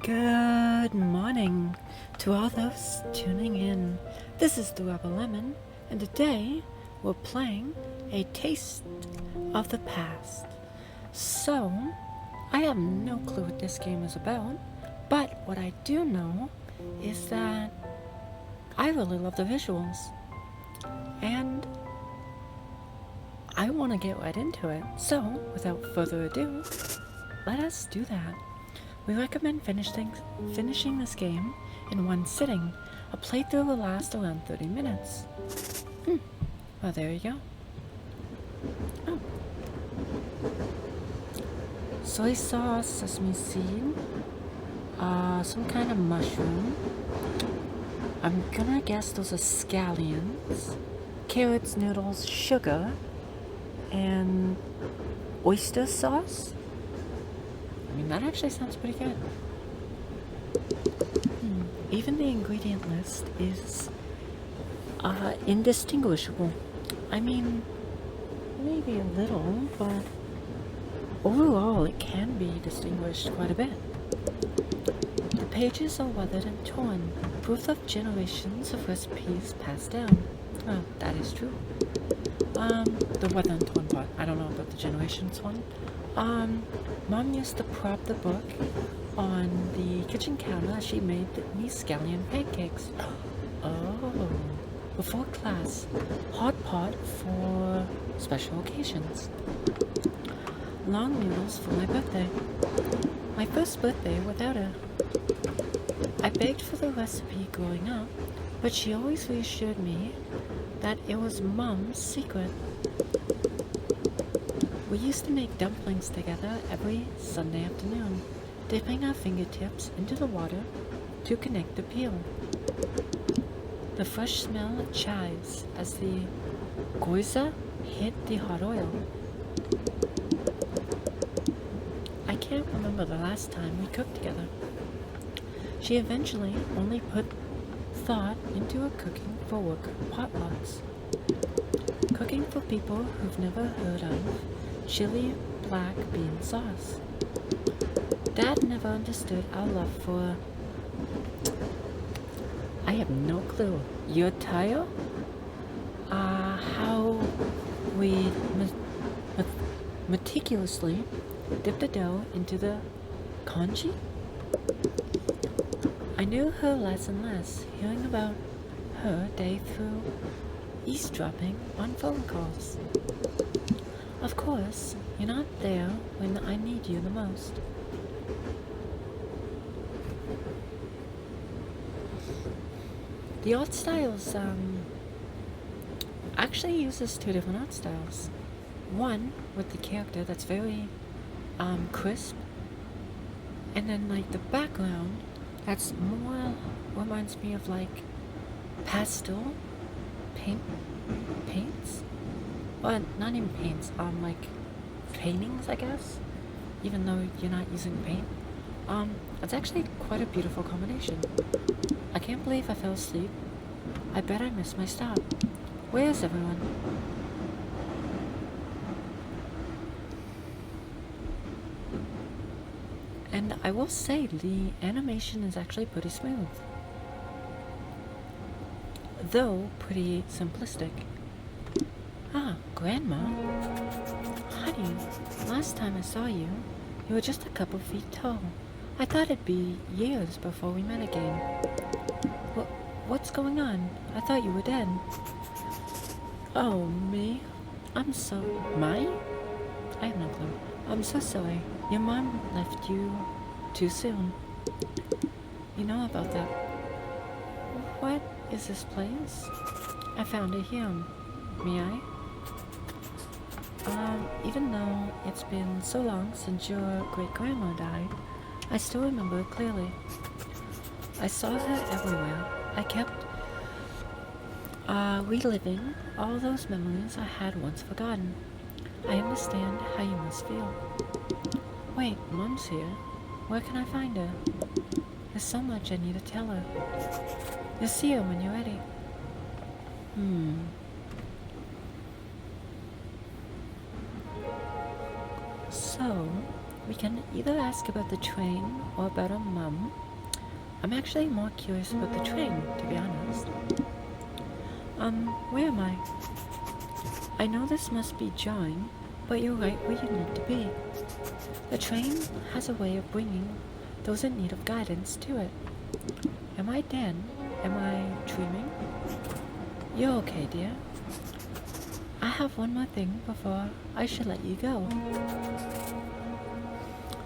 Good morning to all those tuning in. This is the Rebel Lemon, and today we're playing A Taste of the Past. So, I have no clue what this game is about, but what I do know is that I really love the visuals, and I want to get right into it. So, without further ado, let us do that. We recommend finishing this game in one sitting. A playthrough will last around 30 minutes. Well, there you go. Oh. Soy sauce, sesame seed, some kind of mushroom. I'm gonna guess those are scallions. Carrots, noodles, sugar, and oyster sauce? I mean, that actually sounds pretty good. Even the ingredient list is indistinguishable. I mean, maybe a little, but overall it can be distinguished quite a bit. The pages are weathered and torn, proof of generations of recipes passed down. Well, that is true. The weathered and torn part. I don't know about the generations one. Mom used to prop the book on the kitchen counter as she made me scallion pancakes. Oh, before class, hot pot for special occasions. Long noodles for my birthday. My first birthday without her. I begged for the recipe growing up, but she always reassured me that it was Mom's secret. We used to make dumplings together every Sunday afternoon, dipping our fingertips into the water to connect the peel. The fresh smell of chives as the gyoza hit the hot oil. I can't remember the last time we cooked together. She eventually only put thought into her cooking for work potlucks. Cooking for people who've never heard of chili black bean sauce. Dad never understood our love for... I have no clue. Yurtayo? How we meticulously dip the dough into the congee? I knew her less and less, hearing about her day through eavesdropping on phone calls. Of course, you're not there when I need you the most. The art styles, actually uses two different art styles. One with the character that's very, crisp, and then like the background that's more reminds me of like pastel paints. Well, not even paints, like paintings, I guess, even though you're not using paint. It's actually quite a beautiful combination. I can't believe I fell asleep. I bet I missed my stop. Where is everyone? And I will say, the animation is actually pretty smooth, though pretty simplistic. Ah, Grandma. Honey, last time I saw you, you were just a couple feet tall. I thought it'd be years before we met again. What's going on? I thought you were dead. Oh, me? I'm so... Mine? I have no clue. I'm so sorry. Your mom left you too soon. You know about that. What is this place? I found it here. May I? Even though it's been so long since your great-grandma died, I still remember it clearly. I saw her everywhere. I kept reliving all those memories I had once forgotten. I understand how you must feel. Wait, Mom's here. Where can I find her? There's so much I need to tell her. You'll see her when you're ready. So, We can either ask about the train or about her mum. I'm actually more curious about the train, to be honest. Where am I? I know this must be jarring, but you're right where you need to be. The train has a way of bringing those in need of guidance to it. Am I dead? Am I dreaming? You're okay, dear. I have one more thing before I should let you go.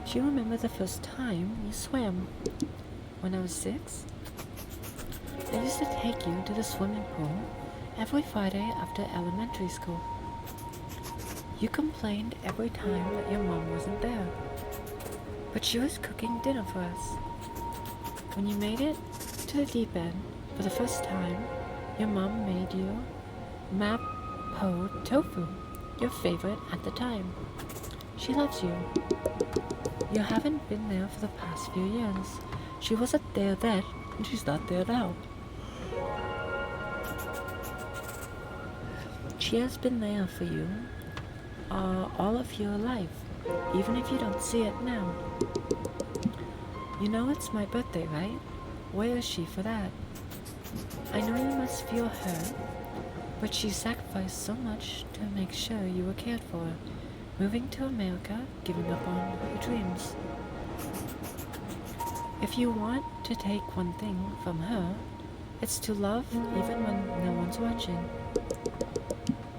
Do you remember the first time you swam? When I was 6? I used to take you to the swimming pool every Friday after elementary school. You complained every time that your mom wasn't there, but she was cooking dinner for us. When you made it to the deep end for the first time, your mom made you mapo tofu, your favorite at the time. She loves you. You haven't been there for the past few years. She wasn't there then, and she's not there now. She has been there for you all of your life, even if you don't see it now. You know it's my birthday, right? Where is she for that? I know you must feel hurt, but she sacrificed so much to make sure you were cared for, moving to America, giving up on her dreams. If you want to take one thing from her, it's to love even when no one's watching.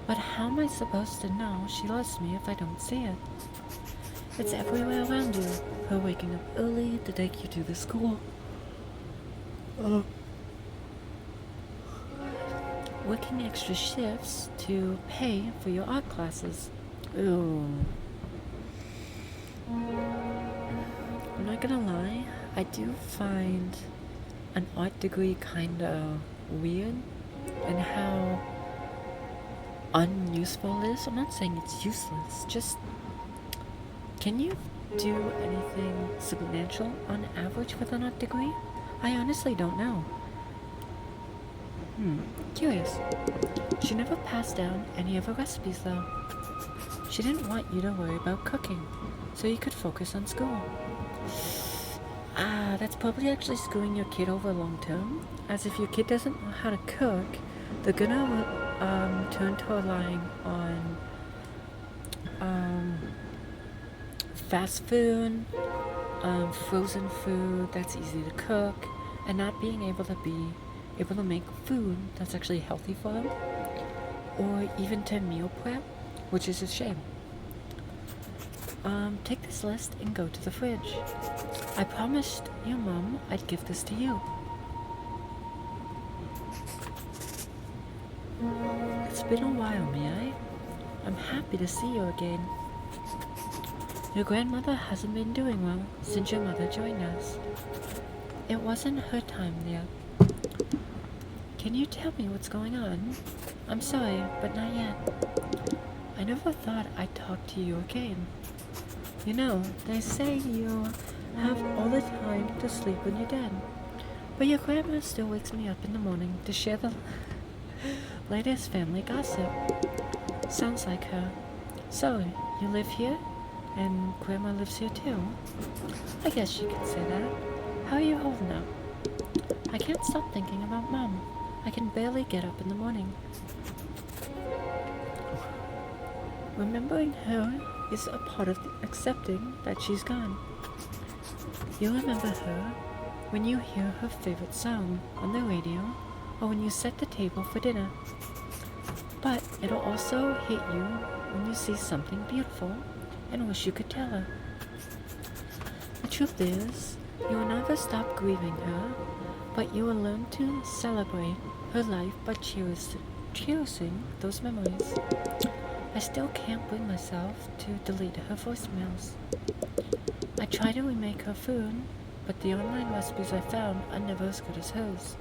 But how am I supposed to know she loves me if I don't see it? It's everywhere around you. Her waking up early to take you to the school. Working extra shifts to pay for your art classes. Ooh. I'm not gonna lie, I do find an art degree kinda weird and how unuseful it is. I'm not saying it's useless, just can you do anything substantial on average with an art degree? I honestly don't know. Curious. She never passed down any of her recipes though. She didn't want you to worry about cooking, so you could focus on school. That's probably actually screwing your kid over long term, as if your kid doesn't know how to cook, they're gonna turn to relying on fast food, frozen food that's easy to cook, and not being able to make food that's actually healthy for them, or even to meal prep, which is a shame. Take this list and go to the fridge. I promised your mom I'd give this to you. It's been a while, Mia. I'm happy to see you again. Your grandmother hasn't been doing well since your mother joined us. It wasn't her time yet. Can you tell me what's going on? I'm sorry, but not yet. I never thought I'd talk to you again. You know, they say you have all the time to sleep when you're dead. But your grandma still wakes me up in the morning to share the latest family gossip. Sounds like her. So, you live here? And grandma lives here too? I guess you could say that. How are you holding up? I can't stop thinking about Mom. I can barely get up in the morning. Remembering her is a part of accepting that she's gone. You remember her when you hear her favorite song on the radio or when you set the table for dinner. But it'll also hit you when you see something beautiful and wish you could tell her. The truth is, you will never stop grieving her, but you will learn to celebrate her life by cherishing those memories. I still can't bring myself to delete her voicemails. I try to remake her food, but the online recipes I found are never as good as hers.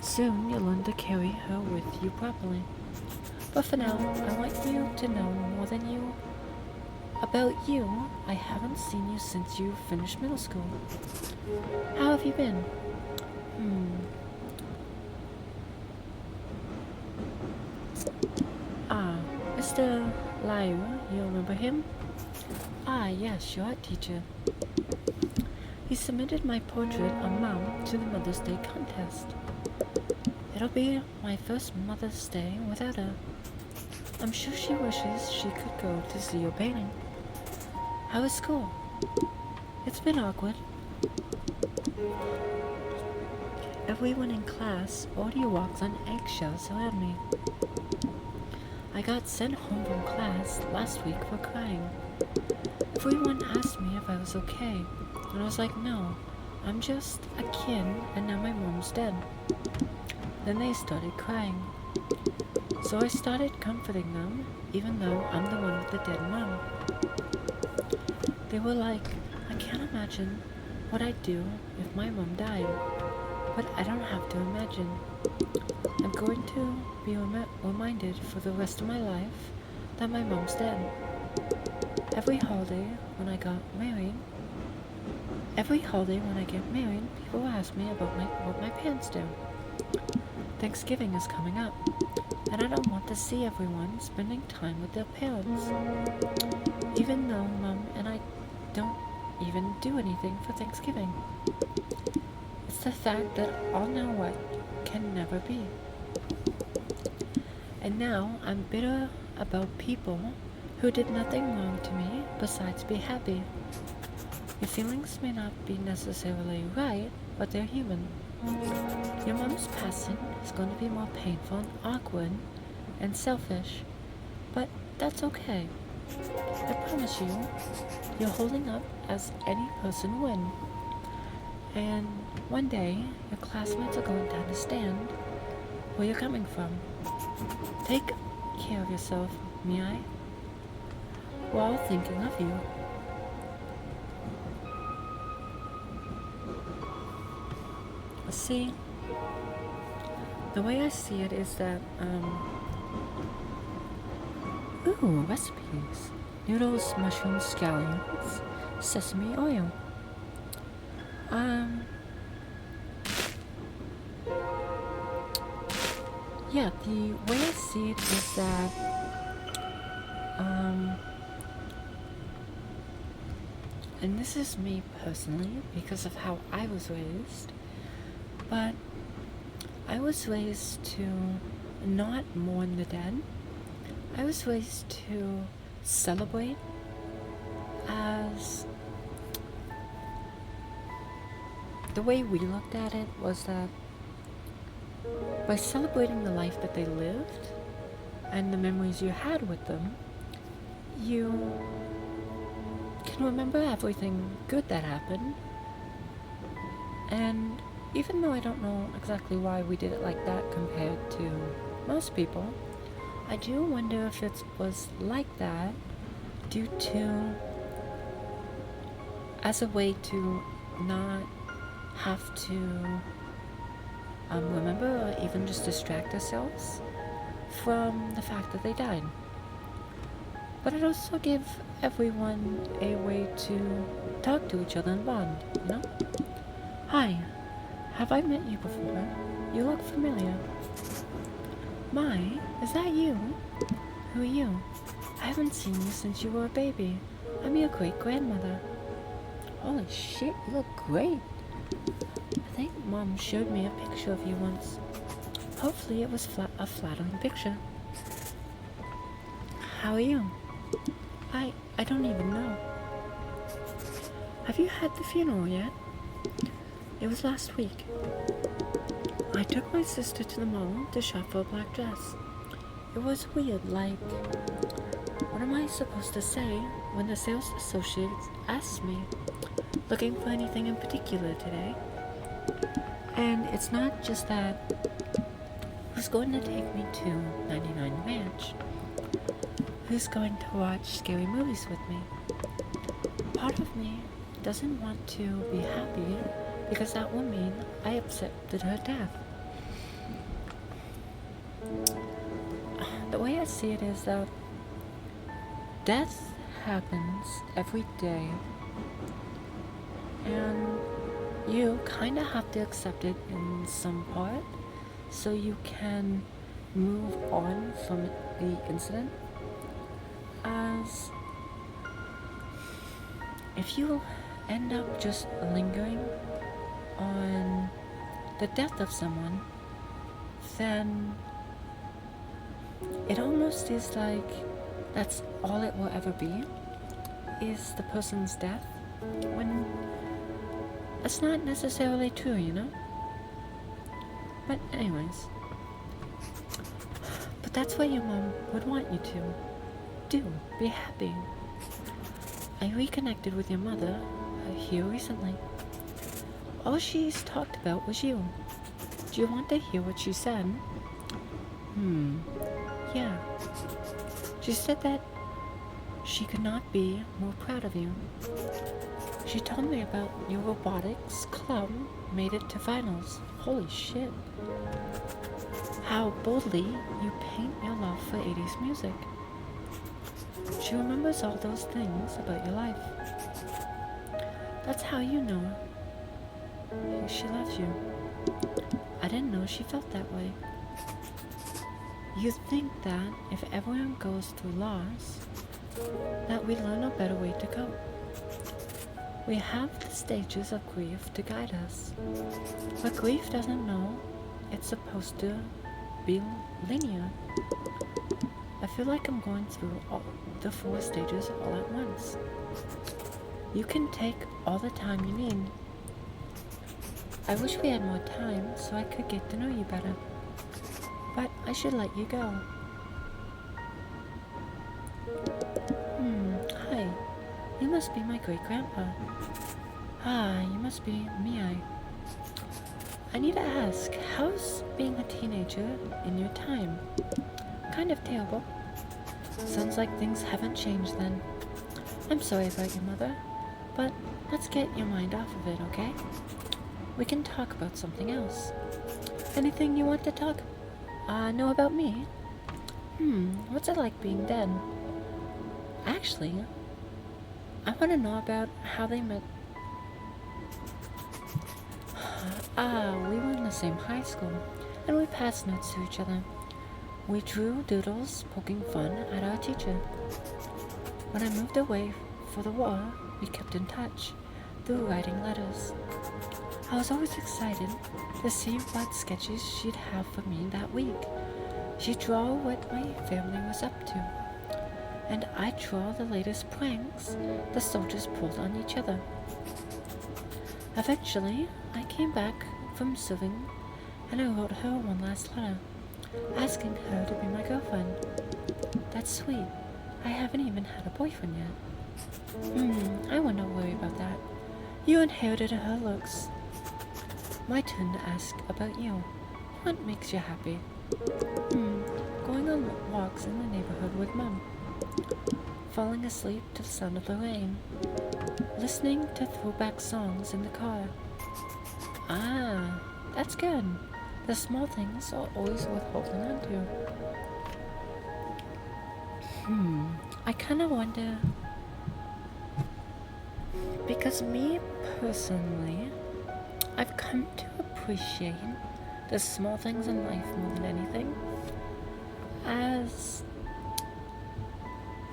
Soon you'll learn to carry her with you properly. But for now, I want you to know more than you. About you, I haven't seen you since you finished middle school. How have you been? Mr. Lyra, you remember him? Hi, yes, your art teacher. He submitted my portrait of Mom to the Mother's Day contest. It'll be my first Mother's Day without her. I'm sure she wishes she could go to see your painting. How is school? It's been awkward. Everyone in class already walks on eggshells around me. I got sent home from class last week for crying. Everyone asked me if I was okay, and I was like, no, I'm just a kid and now my mom's dead. Then they started crying. So I started comforting them, even though I'm the one with the dead mom. They were like, I can't imagine what I'd do if my mom died, but I don't have to imagine. I'm going to be reminded for the rest of my life that my mom's dead. Every holiday when I get married, people ask me about what my parents do. Thanksgiving is coming up, and I don't want to see everyone spending time with their parents. Even though Mom and I don't even do anything for Thanksgiving. It's the fact that I'll know what can never be. And now I'm bitter about people who did nothing wrong to me besides be happy. Your feelings may not be necessarily right, but they're human. Your mom's passing is going to be more painful and awkward and selfish, but that's okay. I promise you, you're holding up as any person would. And one day, your classmates are going to understand where you're coming from. Take care of yourself, Miai. We're all thinking of you. See, the way I see it is that, ooh, recipes. Noodles, mushrooms, scallions, sesame oil. Yeah, the way I see it is that, and this is me personally because of how I was raised, but I was raised to not mourn the dead. I was raised to celebrate as the way we looked at it was that by celebrating the life that they lived and the memories you had with them, you can remember everything good that happened. And even though I don't know exactly why we did it like that compared to most people, I do wonder if it was like that due to, as a way to not have to remember or even just distract ourselves from the fact that they died. But it also gives everyone a way to talk to each other and bond, you know? Hi, have I met you before? You look familiar. Mai, is that you? Who are you? I haven't seen you since you were a baby. I'm your great-grandmother. Holy shit, you look great. I think Mom showed me a picture of you once. Hopefully it was a flattering picture. How are you? I don't even know. Have you had the funeral yet? It was last week. I took my sister to the mall to shop for a black dress. It was weird, like, what am I supposed to say when the sales associate asks me, looking for anything in particular today? And it's not just that, who's going to take me to 99 Ranch? Who's going to watch scary movies with me? Part of me doesn't want to be happy because that would mean I accepted her death. The way I see it is that death happens every day, and you kind of have to accept it in some part so you can move on from the incident. As if you end up just lingering on the death of someone, then it almost is like that's all it will ever be, is the person's death, when that's not necessarily true, you know? But anyways, but that's what your mom would want you to do. Be happy. I reconnected with your mother here recently. All she's talked about was you. Do you want to hear what she said? Yeah. She said that she could not be more proud of you. She told me about your robotics club made it to finals. Holy shit. How boldly you paint your love for 80s music. She remembers all those things about your life. That's how you know she loves you. I didn't know she felt that way. You think that if everyone goes through loss, that we learn a better way to cope. We have the stages of grief to guide us, but grief doesn't know it's supposed to be linear. I feel like I'm going through all the 4 stages all at once. You can take all the time you need. I wish we had more time so I could get to know you better, but I should let you go. Hi. You must be my great-grandpa. Ah, you must be Mia. I need to ask, how's being a teenager in your time? Kind of terrible. Sounds like things haven't changed then. I'm sorry about your mother, but let's get your mind off of it, okay? We can talk about something else. Anything you want to know about me? What's it like being dead? Actually, I want to know about how they met. We were in the same high school, and we passed notes to each other. We drew doodles, poking fun at our teacher. When I moved away for the war, we kept in touch through writing letters. I was always excited to see what sketches she'd have for me that week. She'd draw what my family was up to, and I'd draw the latest pranks the soldiers pulled on each other. Eventually, I came back from serving, and I wrote her one last letter, asking her to be my girlfriend. That's sweet. I haven't even had a boyfriend yet. I would not worry about that. You inherited her looks. My turn to ask about you. What makes you happy? Going on walks in the neighborhood with Mom. Falling asleep to the sound of the rain. Listening to throwback songs in the car. Ah, that's good. The small things are always worth holding on to. I kind of wonder, because me personally, I've come to appreciate the small things in life more than anything, as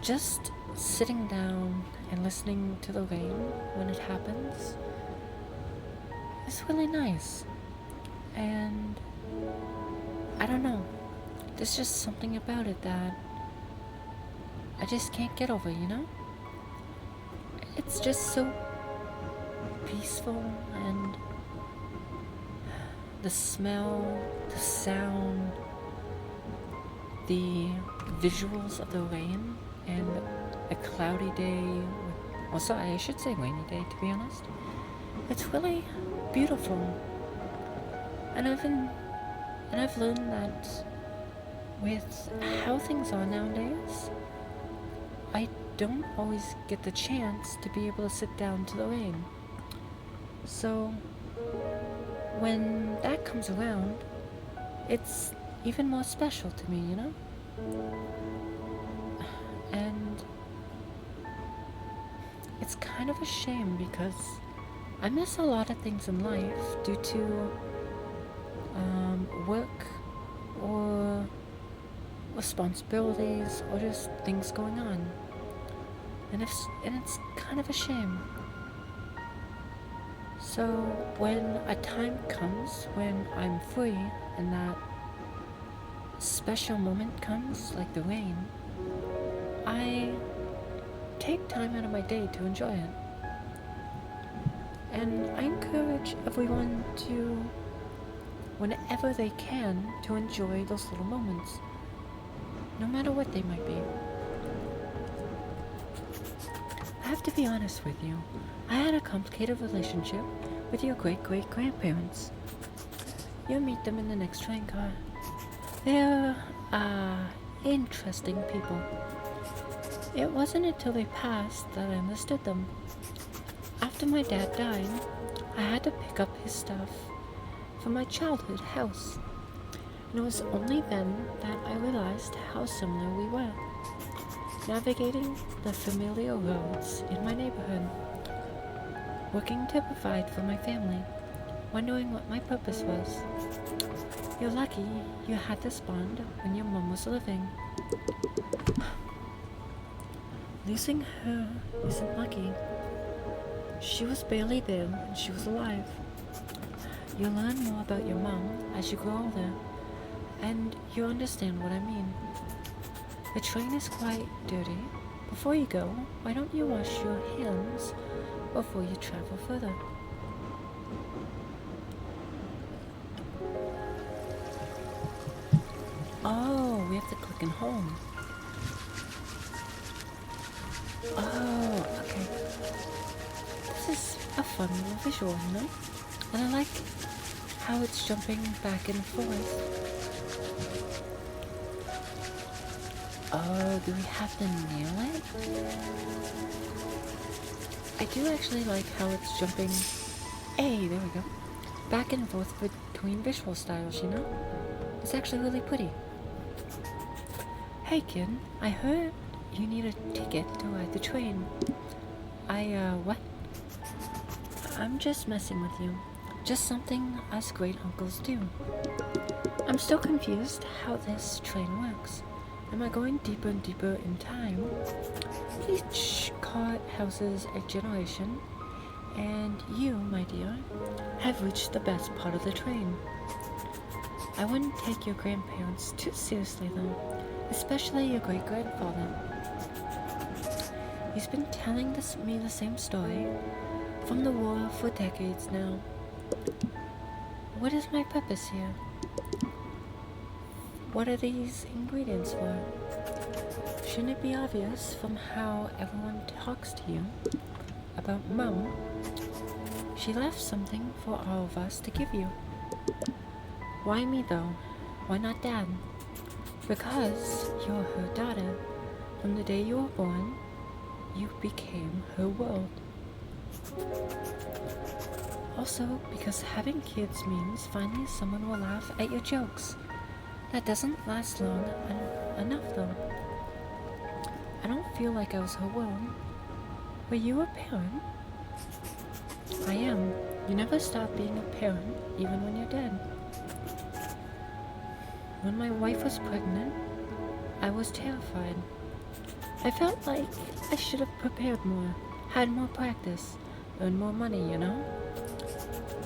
just sitting down and listening to the rain when it happens is really nice. And I don't know, there's just something about it that I just can't get over, you know? It's just so peaceful, and the smell, the sound, the visuals of the rain, and a cloudy day, I should say rainy day, to be honest. It's really beautiful. And I've learned that with how things are nowadays, I don't always get the chance to be able to sit down to the rain. So when that comes around, it's even more special to me, you know? And it's kind of a shame because I miss a lot of things in life due to work or responsibilities or just things going on. And it's kind of a shame. So when a time comes when I'm free and that special moment comes, like the rain, I take time out of my day to enjoy it. And I encourage everyone to, whenever they can, to enjoy those little moments, no matter what they might be. I have to be honest with you. I had a complicated relationship with your great-great-grandparents. You'll meet them in the next train car. They're, interesting people. It wasn't until they passed that I understood them. After my dad died, I had to pick up his stuff from my childhood house. And it was only then that I realized how similar we were. Navigating the familiar roads in my neighborhood, working to provide for my family, wondering what my purpose was. You're lucky you had this bond when your mom was living. Losing her isn't lucky. She was barely there when she was alive. You learn more about your mom as you grow older, and you understand what I mean. The train is quite dirty. Before you go, why don't you wash your hands before you travel further? Oh, we have to click in home. Oh, okay. This is a fun little visual, you know? And I like how it's jumping back and forth. Oh, do we have to nail it? I do actually like how it's jumping. Hey, there we go. Back and forth between visual styles, you know? It's actually really pretty. Hey kid, I heard you need a ticket to ride the train. What? I'm just messing with you. Just something us great uncles do. I'm still confused how this train works. Am I going deeper and deeper in time? Each cart houses a generation, and you, my dear, have reached the best part of the train. I wouldn't take your grandparents too seriously though, especially your great-grandfather. He's been telling me the same story from the war for decades now. What is my purpose here? What are these ingredients for? Shouldn't it be obvious from how everyone talks to you about Mom? She left something for all of us to give you. Why me though? Why not Dad? Because you're her daughter. From the day you were born, you became her world. Also, because having kids means finally someone will laugh at your jokes. That doesn't last long enough though. I don't feel like I was her world. Were you a parent? I am. You never stop being a parent, even when you're dead. When my wife was pregnant, I was terrified. I felt like I should have prepared more, had more practice, earned more money, you know?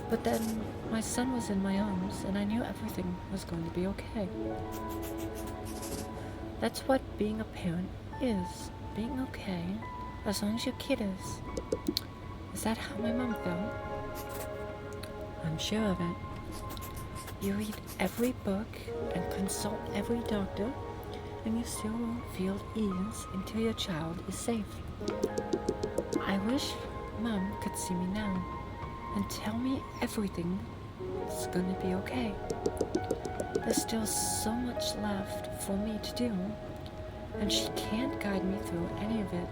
But then my son was in my arms and I knew everything was going to be okay. That's what being a parent is. Being okay as long as your kid is. Is that how my mom felt? I'm sure of it. You read every book and consult every doctor, and you still won't feel ease until your child is safe. I wish Mom could see me now and tell me everything is gonna be okay. There's still so much left for me to do, and she can't guide me through any of it.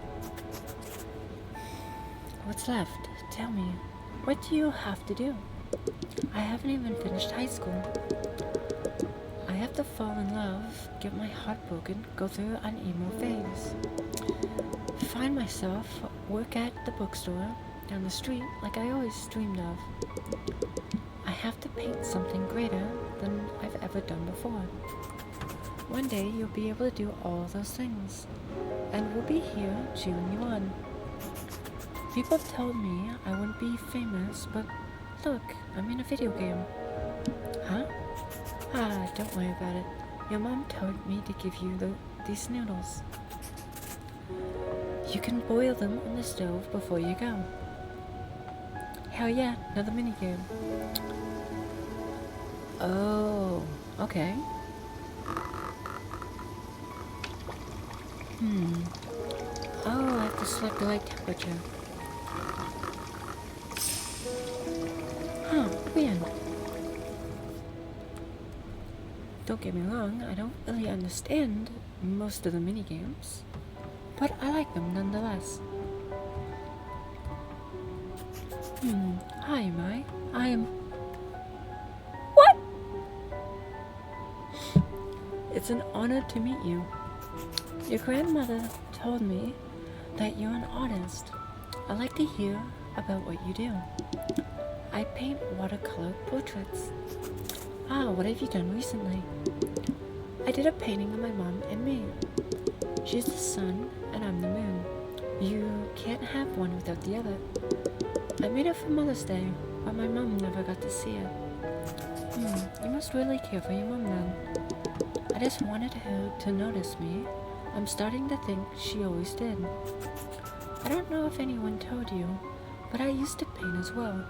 What's left? Tell me. What do you have to do? I haven't even finished high school. I have to fall in love, get my heart broken, go through an emo phase. Find myself, work at the bookstore down the street like I always dreamed of. I have to paint something greater than I've ever done before. One day you'll be able to do all those things, and we'll be here cheering you on. People told me I wouldn't be famous, but look, I'm in a video game. Huh? Ah, don't worry about it. Your mom told me to give you these noodles. You can boil them on the stove before you go. Hell yeah, another minigame. Oh, okay. Oh, I have to select the right temperature. Huh, weird. Don't get me wrong, I don't really understand most of the minigames, but I like them nonetheless. Hi, Mai. I am... What? It's an honor to meet you. Your grandmother told me that you're an artist. I'd like to hear about what you do. I paint watercolor portraits. Ah, what have you done recently? I did a painting of my mom and me. She's the sun and I'm the moon. You can't have one without the other. I made it for Mother's Day, but my mom never got to see it. You must really care for your mom then. I just wanted her to notice me. I'm starting to think she always did. I don't know if anyone told you, but I used to paint as well.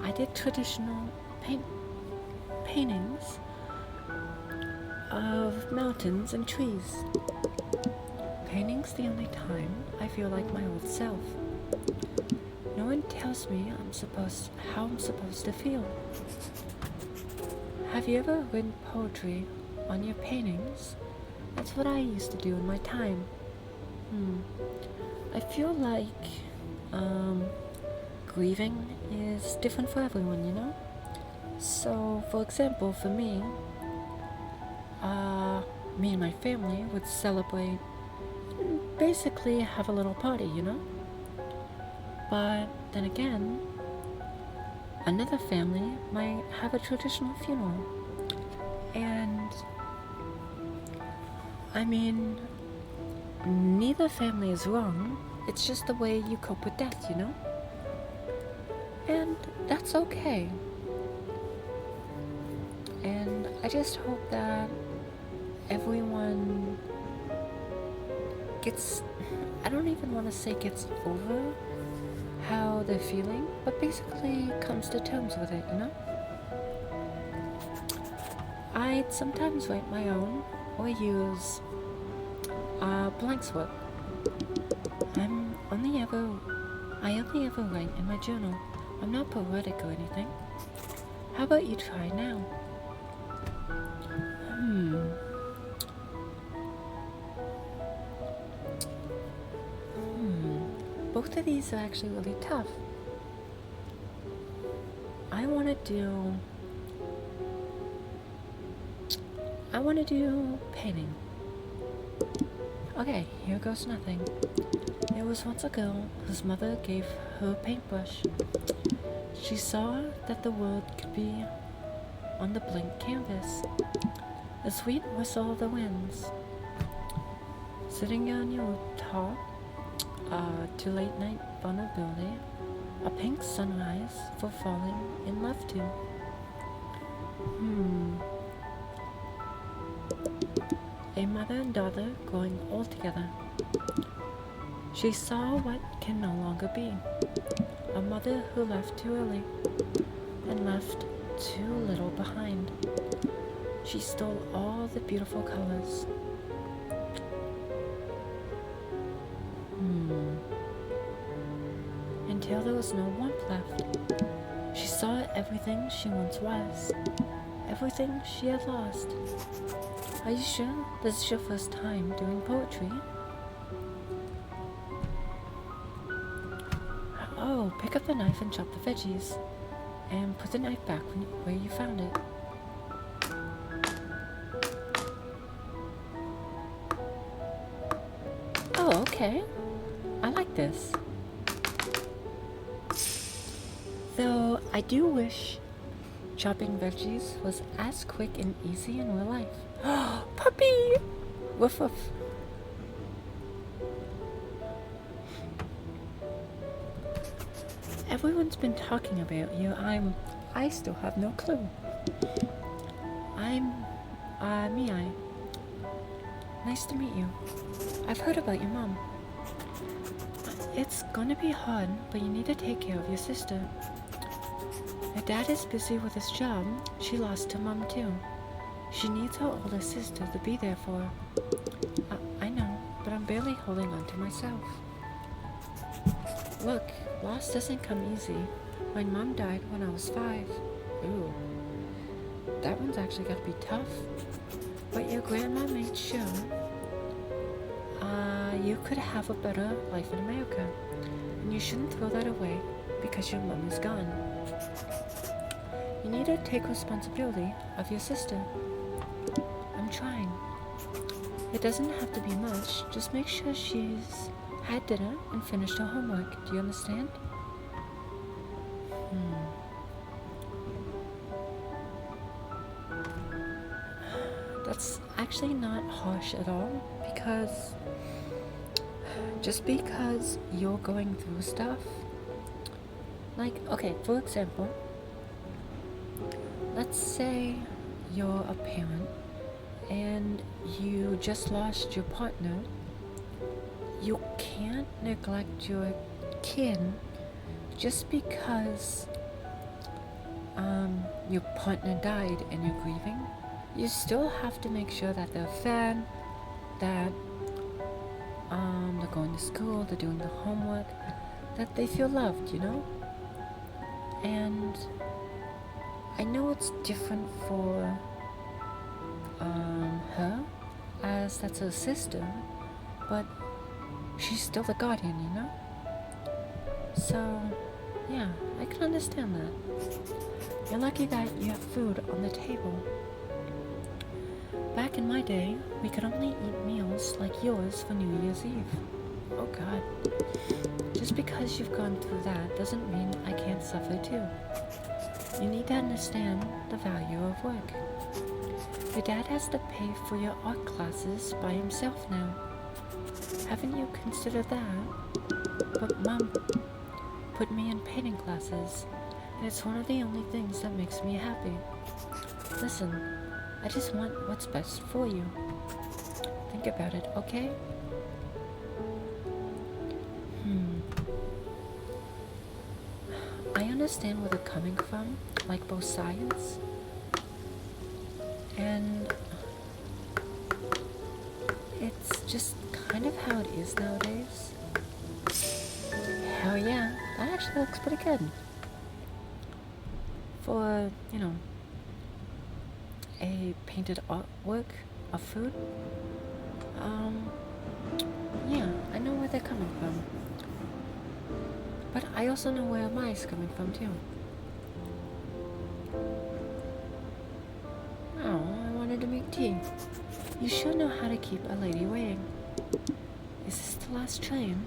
I did traditional paintings of mountains and trees. Painting's the only time I feel like my old self. No one tells me how I'm supposed to feel. Have you ever written poetry on your paintings? That's what I used to do in my time. I feel like grieving is different for everyone, you know? So, for example, for me and my family would celebrate, basically have a little party, you know? But then again, another family might have a traditional funeral. And I mean, neither family is wrong. It's just the way you cope with death, you know? And that's okay. And I just hope that everyone gets, I don't even want to say gets over how they're feeling, but basically comes to terms with it, you know? I'd sometimes write my own or use blank work. I only ever write in my journal. I'm not poetic or anything. How about you try now? Both of these are actually really tough. I want to do painting. Okay, here goes nothing. There was once a girl whose mother gave her a paintbrush. She saw that the world could be on the blank canvas. The sweet whistle of the winds. Sitting on your rooftop, to late night vulnerability, a pink sunrise for falling in love to. A mother and daughter growing old together. She saw what can no longer be. A mother who left too early and left too little behind. She stole all the beautiful colors. Until there was no warmth left. She saw everything she once was. Everything she had lost. Are you sure this is your first time doing poetry? Oh, pick up the knife and chop the veggies. And put the knife back where you found it. Oh, okay. I like this. Though I do wish chopping veggies was as quick and easy in real life. Puppy! Woof woof. Everyone's been talking about you. I still have no clue. I'm, Mia. Nice to meet you. I've heard about your mom. It's gonna be hard, but you need to take care of your sister. Your dad is busy with his job. She lost her mom too. She needs her older sister to be there for her. I know, but I'm barely holding on to myself. Look, loss doesn't come easy. My mom died when I was 5. Ooh, that one's actually gotta be tough. But your grandma made sure you could have a better life in America. And you shouldn't throw that away because your mom is gone. You need to take responsibility of your sister. I'm trying. It doesn't have to be much. Just make sure she's had dinner and finished her homework. Do you understand? That's actually not harsh at all, because just because you're going through stuff, like, okay, for example, let's say you're a parent and you just lost your partner. You can't neglect your kid just because your partner died and you're grieving. You still have to make sure that they're fed, that they're going to school, they're doing the homework, that they feel loved, you know? And I know it's different for her, as that's her sister, but she's still the guardian, you know? So, yeah, I can understand that. You're lucky that you have food on the table. Back in my day, we could only eat meals like yours for New Year's Eve. Oh God. Just because you've gone through that doesn't mean I can't suffer too. You need to understand the value of work. Your dad has to pay for your art classes by himself now. Haven't you considered that? But Mom put me in painting classes, and it's one of the only things that makes me happy. Listen, I just want what's best for you. Think about it, okay? I understand where they're coming from, like both sides. And it's just kind of how it is nowadays. Hell yeah, that actually looks pretty good. For, you know, a painted artwork of food. Yeah, I know where they're coming from. But I also know where mine's coming from too. Oh, I wanted to make tea. You sure know how to keep a lady waiting. Is this the last train?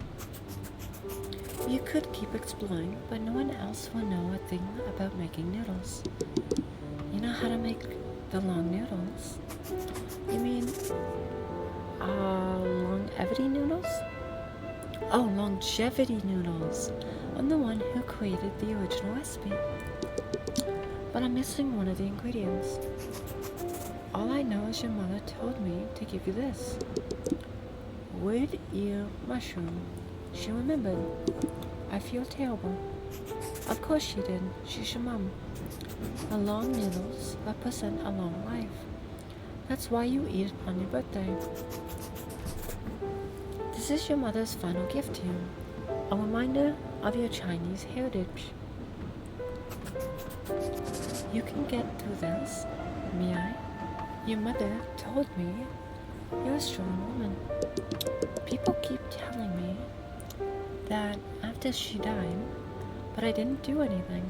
You could keep exploring, but no one else will know a thing about making noodles. You know how to make the long noodles? You mean, longevity noodles? Oh, longevity noodles. I'm the one who created the original recipe. But I'm missing one of the ingredients. All I know is your mother told me to give you this. Wood ear mushroom. She remembered. I feel terrible. Of course she did. She's your mom. The long noodles represent a long life. That's why you eat it on your birthday. This is your mother's final gift to you. A reminder of your Chinese heritage. You can get through this, Mia. Your mother told me you're a strong woman. People keep telling me that after she died, but I didn't do anything.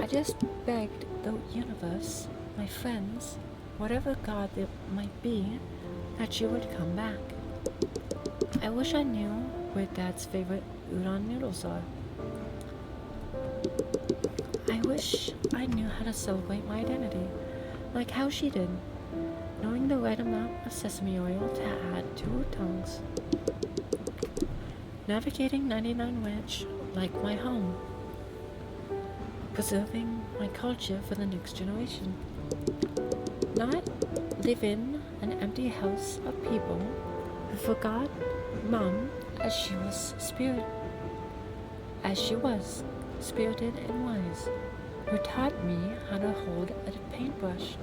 I just begged the universe, my friends, whatever God it might be, that she would come back. I wish I knew where Dad's favorite udon noodles are. I wish I knew how to celebrate my identity, like how she did, knowing the right amount of sesame oil to add to tongues. Navigating 99 Wedge like my home. preserving my culture for the next generation. Not live in an empty house of people who forgot Mom as she was spirited and wise, who taught me how to hold a paintbrush.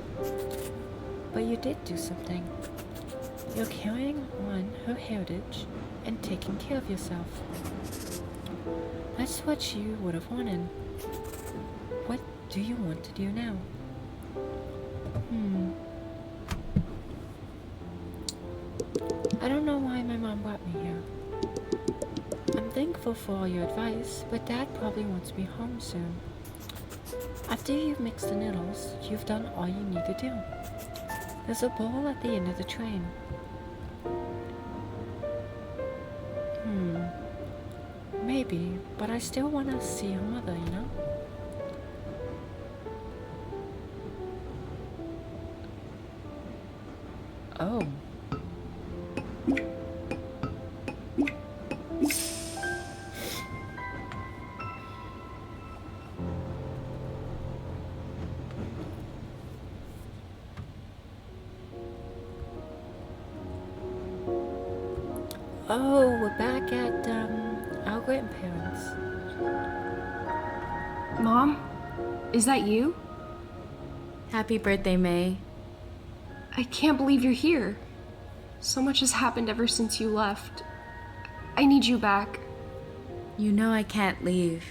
But you did do something. You're carrying on her heritage and taking care of yourself. That's what you would have wanted. What do you want to do now? I don't know why my mom brought me here. I'm thankful for all your advice, but Dad probably wants me home soon. After you've mixed the noodles, you've done all you need to do. There's a bowl at the end of the train. Maybe, but I still want to see her mother, you know? Oh. Oh, we're back at, our grandparents. Mom? Is that you? Happy birthday, May. I can't believe you're here. So much has happened ever since you left. I need you back. You know I can't leave.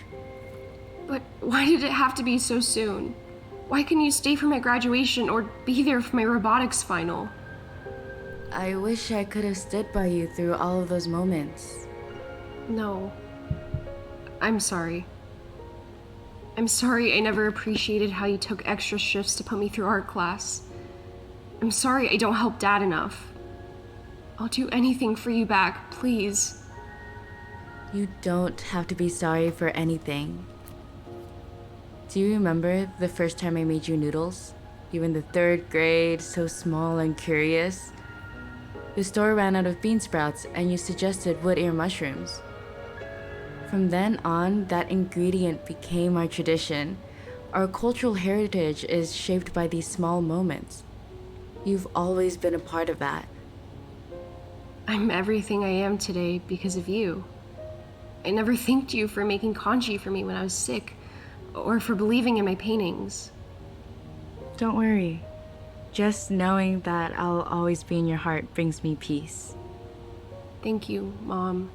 But why did it have to be so soon? Why couldn't you stay for my graduation or be there for my robotics final? I wish I could have stood by you through all of those moments. No. I'm sorry. I'm sorry I never appreciated how you took extra shifts to put me through art class. I'm sorry I don't help Dad enough. I'll do anything for you back, please. You don't have to be sorry for anything. Do you remember the first time I made you noodles? You were in the 3rd grade, so small and curious. The store ran out of bean sprouts and you suggested wood ear mushrooms. From then on, that ingredient became our tradition. Our cultural heritage is shaped by these small moments. You've always been a part of that. I'm everything I am today because of you. I never thanked you for making kanji for me when I was sick, or for believing in my paintings. Don't worry. Just knowing that I'll always be in your heart brings me peace. Thank you, Mom,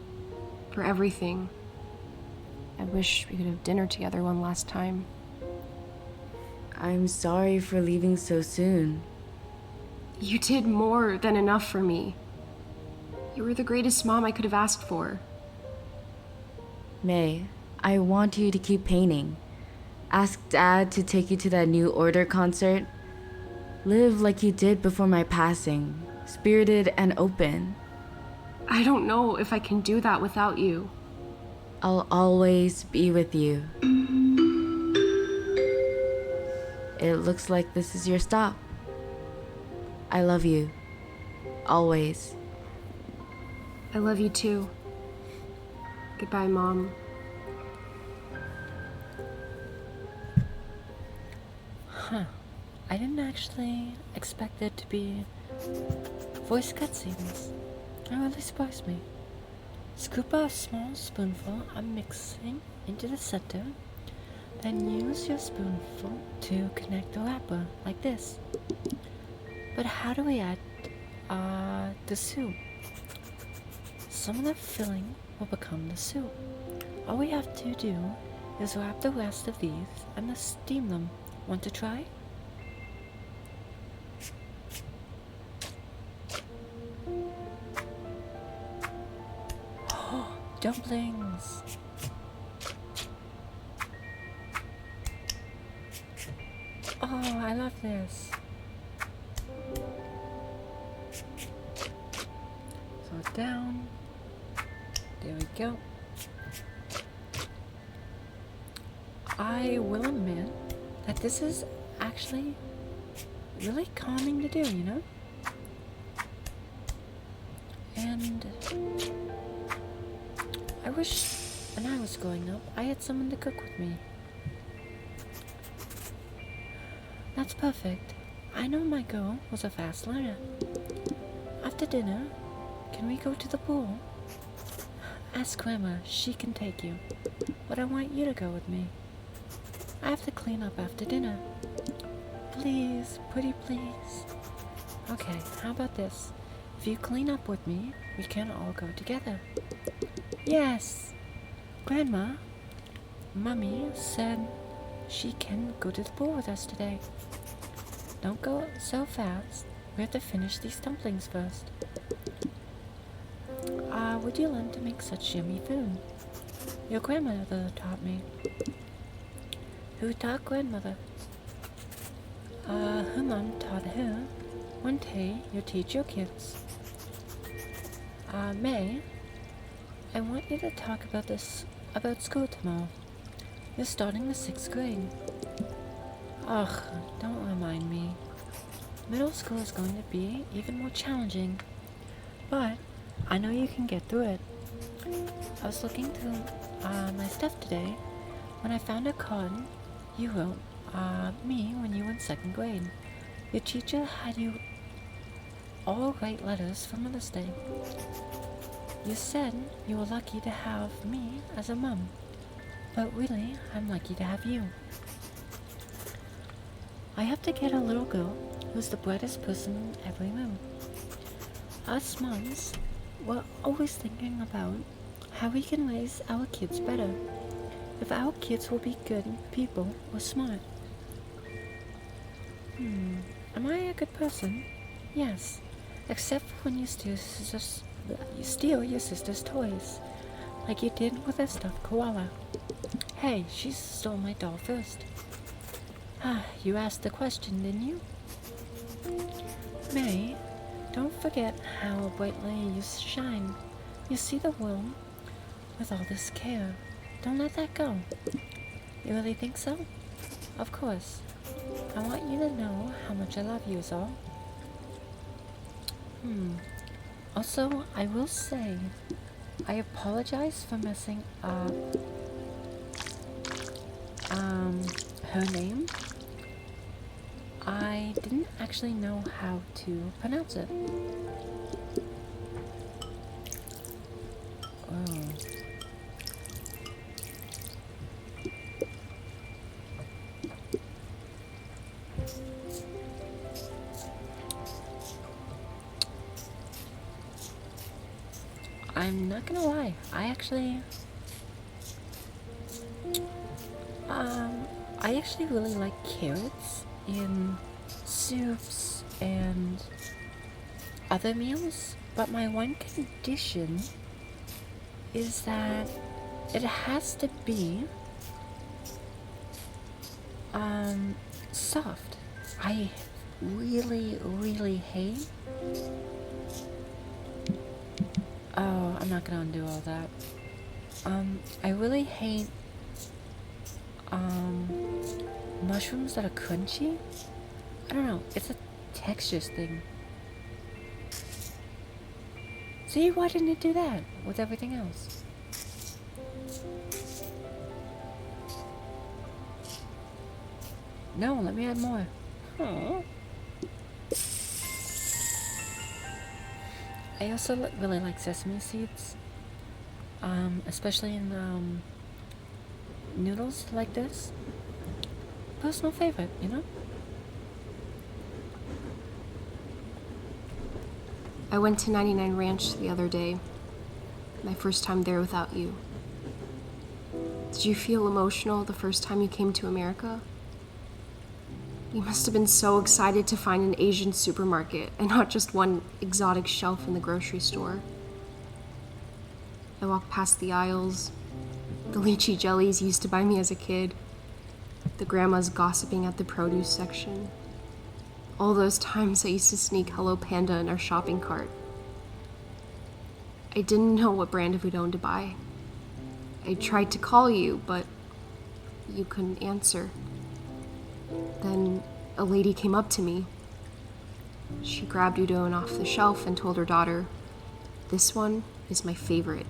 for everything. I wish we could have dinner together one last time. I'm sorry for leaving so soon. You did more than enough for me. You were the greatest mom I could have asked for. May, I want you to keep painting. Ask Dad to take you to that New Order concert. Live like you did before my passing, spirited and open. I don't know if I can do that without you. I'll always be with you. It looks like this is your stop. I love you. Always. I love you too. Goodbye, Mom. I didn't actually expect it to be voice cutscenes. It really surprised me. Scoop a small spoonful of mixing into the center, then use your spoonful to connect the wrapper, like this. But how do we add the soup? Some of the filling will become the soup. All we have to do is wrap the rest of these and then steam them. Want to try? Oh, dumplings! Oh, I love this. So down. There we go. I will admit that this is actually really calming to do, you know? And I wish when I was growing up, I had someone to cook with me. That's perfect. I know my girl was a fast learner. After dinner, can we go to the pool? Ask Grandma, she can take you. But I want you to go with me. I have to clean up after dinner. Please, pretty please. Okay, how about this? If you clean up with me, we can all go together. Yes! Grandma, Mummy said she can go to the pool with us today. Don't go so fast. We have to finish these dumplings first. Would you learn to make such yummy food? Your grandmother taught me. Who taught grandmother? Her mom taught her. One day you'll teach your kids. May, I want you to talk about school tomorrow. You're starting the 6th grade. Ugh, don't remind me. Middle school is going to be even more challenging, but I know you can get through it. I was looking through my stuff today when I found a card you wrote me when you were in 2nd grade. Your teacher had you all write letters for Mother's Day. You said you were lucky to have me as a mom, but really, I'm lucky to have you. I have to get a little girl who's the brightest person in every room. Us moms, we're always thinking about how we can raise our kids better. If our kids will be good people or smart. Am I a good person? Yes, except for when you steal your sister's toys, like you did with a stuffed koala. Hey, she stole my doll first. You asked the question, didn't you? May, don't forget how brightly you shine. You see the world with all this care. Don't let that go. You really think so? Of course. I want you to know how much I love you is all. Also, I will say, I apologize for messing up her name. I didn't actually know how to pronounce it. Oh. I'm not gonna lie, I actually really like carrots in soups and other meals, but my one condition is that it has to be soft. I really hate. Oh, I'm not gonna undo all that. I really hate mushrooms that are crunchy. I don't know, it's a texture thing. See, why didn't it do that with everything else? No, let me add more. Aww. I also really like sesame seeds, especially in noodles like this. Personal favorite, you know? I went to 99 Ranch the other day. My first time there without you. Did you feel emotional the first time you came to America? You must have been so excited to find an Asian supermarket and not just one exotic shelf in the grocery store. I walked past the aisles, the lychee jellies you used to buy me as a kid, the grandmas gossiping at the produce section. All those times I used to sneak Hello Panda in our shopping cart. I didn't know what brand of udon to buy. I tried to call you, but you couldn't answer. Then a lady came up to me. She grabbed udon off the shelf and told her daughter, "This one is my favorite."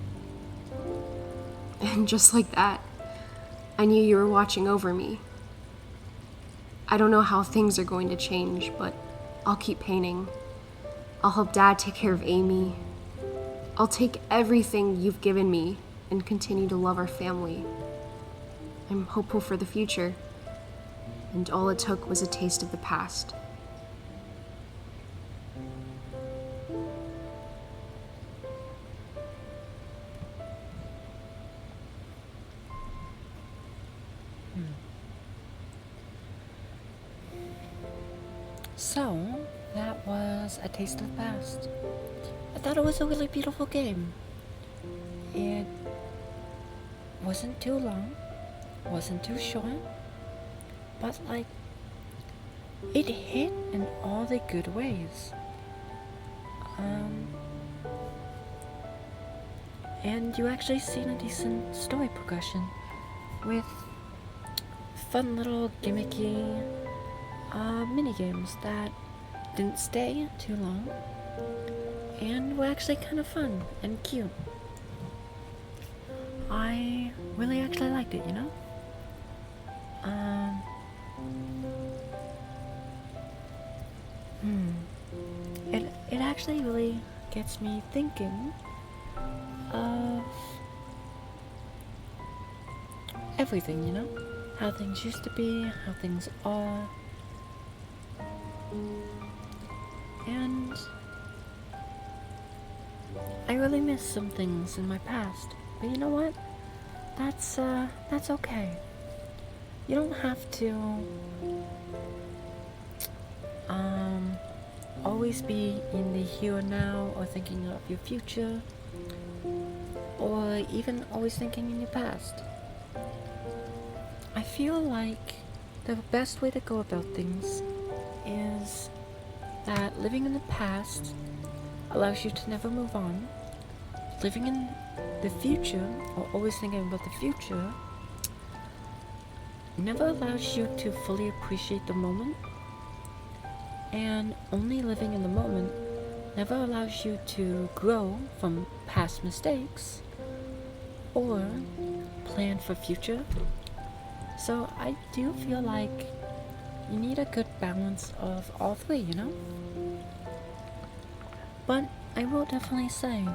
And just like that, I knew you were watching over me. I don't know how things are going to change, but I'll keep painting. I'll help Dad take care of Amy. I'll take everything you've given me and continue to love our family. I'm hopeful for the future, and all it took was a taste of the past. So, that was A Taste of the Past. I thought it was a really beautiful game. It wasn't too long, wasn't too short, but like, it hit in all the good ways. And you actually seen a decent story progression with fun little gimmicky mini games that didn't stay too long and were actually kind of fun and cute. I really actually liked it, you know? It actually really gets me thinking of everything, you know? How things used to be, how things are. And I really miss some things in my past. But you know what? That's okay. You don't have to always be in the here and now or thinking of your future or even always thinking in your past. I feel like the best way to go about things is that living in the past allows you to never move on. Living in the future, or always thinking about the future, never allows you to fully appreciate the moment. And only living in the moment never allows you to grow from past mistakes or plan for future. So I do feel like you need a good balance of all three, you know? But I will definitely say,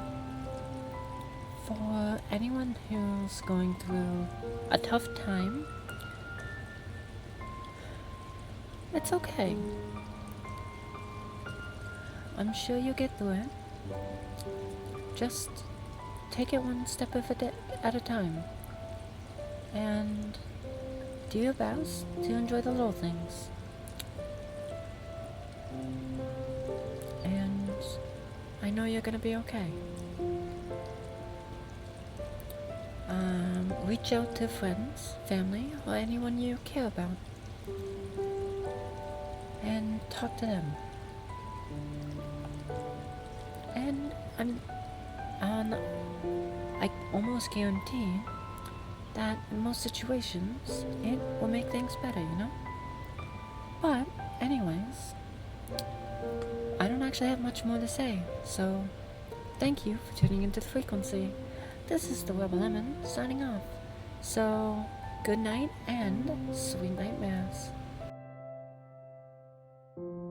for anyone who's going through a tough time, it's okay. I'm sure you'll get through it. Just take it one step at a time. And do your best to enjoy the little things. And I know you're gonna be okay. Reach out to friends, family, or anyone you care about. And talk to them. And I almost guarantee that in most situations, it will make things better, you know? But, anyways, I don't actually have much more to say, so thank you for tuning into The Frequency. This is the Rebel Lemon signing off. So, good night and sweet nightmares.